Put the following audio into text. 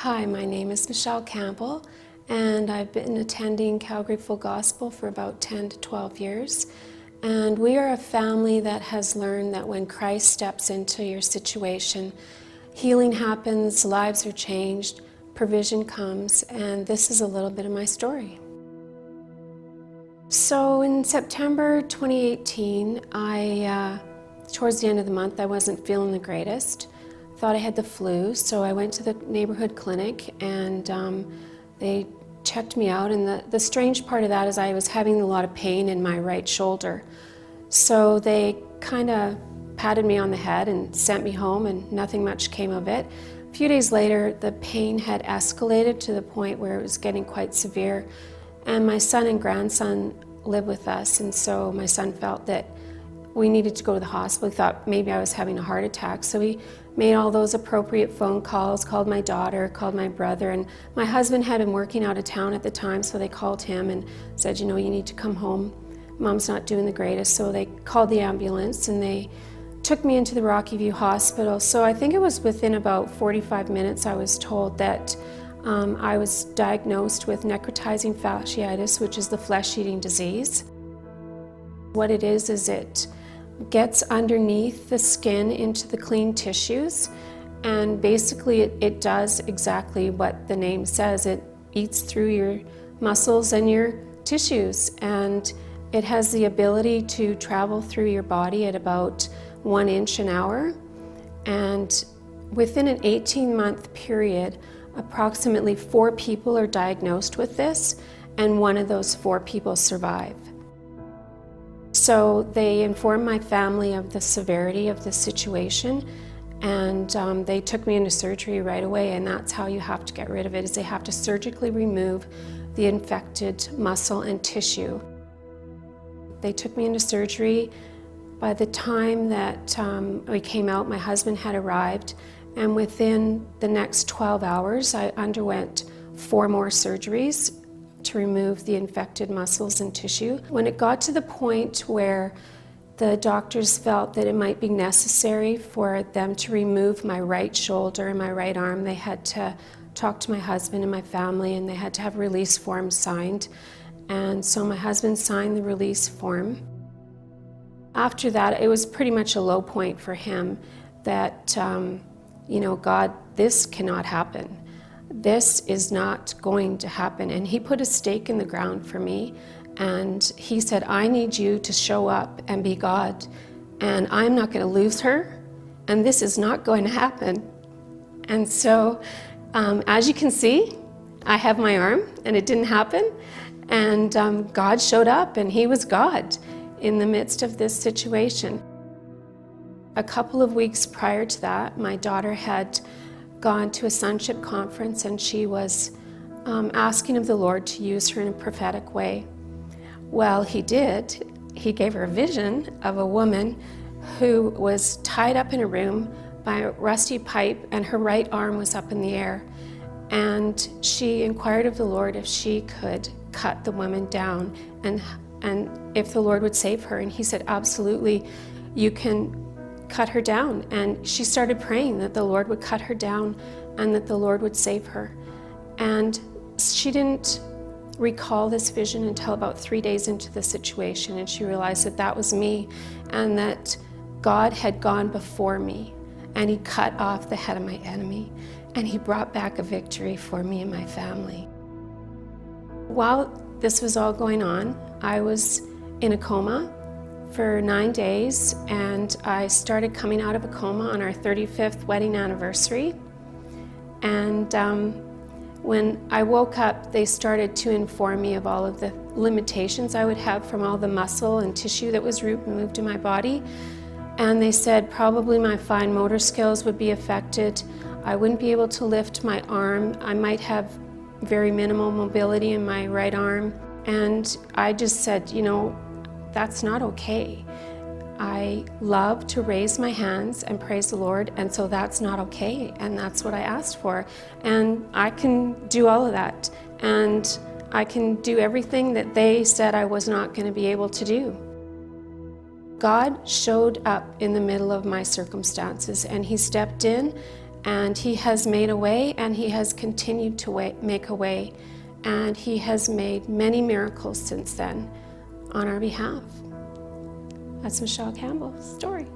Hi, my name is Michelle Campbell, and I've been attending Calgary Full Gospel for about 10 to 12 years. And we are a family that has learned that when Christ steps into your situation, healing happens, lives are changed, provision comes, and this is a little bit of my story. So in September 2018, towards the end of the month, I wasn't feeling the greatest. Thought I had the flu, so I went to the neighborhood clinic and they checked me out, and the strange part of that is I was having a lot of pain in my right shoulder. So they kind of patted me on the head and sent me home, and nothing much came of it. A few days later, the pain had escalated to the point where it was getting quite severe, and my son and grandson live with us, and so my son felt that we needed to go to the hospital. He thought maybe I was having a heart attack, so he made all those appropriate phone calls, called my daughter, called my brother, and my husband had been working out of town at the time, so they called him and said, you know, you need to come home. Mom's not doing the greatest. So they called the ambulance and they took me into the Rocky View Hospital. So I think it was within about 45 minutes I was told that I was diagnosed with necrotizing fasciitis, which is the flesh-eating disease. What it is it gets underneath the skin into the clean tissues, and basically it does exactly what the name says. It eats through your muscles and your tissues, and it has the ability to travel through your body at about 1 inch an hour. And within an 18-month period, approximately 4 people are diagnosed with this, and 1 of those 4 people survive. So they informed my family of the severity of the situation, and they took me into surgery right away, and that's how you have to get rid of it, is they have to surgically remove the infected muscle and tissue. They took me into surgery. By the time that we came out, my husband had arrived, and within the next 12 hours, I underwent 4 more surgeries to remove the infected muscles and tissue. When it got to the point where the doctors felt that it might be necessary for them to remove my right shoulder and my right arm, they had to talk to my husband and my family, and they had to have release forms signed. And so my husband signed the release form. After that, it was pretty much a low point for him that, you know, God, this cannot happen. This is not going to happen. And he put a stake in the ground for me, and he said, I need you to show up and be God, and I'm not going to lose her, and this is not going to happen. And so, as you can see, I have my arm, and it didn't happen, and God showed up, and he was God in the midst of this situation. A couple of weeks prior to that, my daughter had gone to a sonship conference, and she was asking of the Lord to use her in a prophetic way. Well, he did. He gave her a vision of a woman who was tied up in a room by a rusty pipe, and her right arm was up in the air. And she inquired of the Lord if she could cut the woman down and if the Lord would save her. And he said, absolutely, you can cut her down. And she started praying that the Lord would cut her down and that the Lord would save her. And she didn't recall this vision until about 3 days into the situation, and she realized that that was me, and that God had gone before me, and he cut off the head of my enemy, and he brought back a victory for me and my family. While this was all going on, I was in a coma for 9 days, and I started coming out of a coma on our 35th wedding anniversary. And when I woke up, they started to inform me of all of the limitations I would have from all the muscle and tissue that was removed in my body. And they said probably my fine motor skills would be affected. I wouldn't be able to lift my arm. I might have very minimal mobility in my right arm. And I just said, you know, that's not okay. I love to raise my hands and praise the Lord, and so that's not okay, and that's what I asked for. And I can do all of that, and I can do everything that they said I was not going to be able to do. God showed up in the middle of my circumstances, and he stepped in And he has made a way, and he has continued to make a way, and he has made many miracles since then on our behalf. That's Michelle Campbell's story.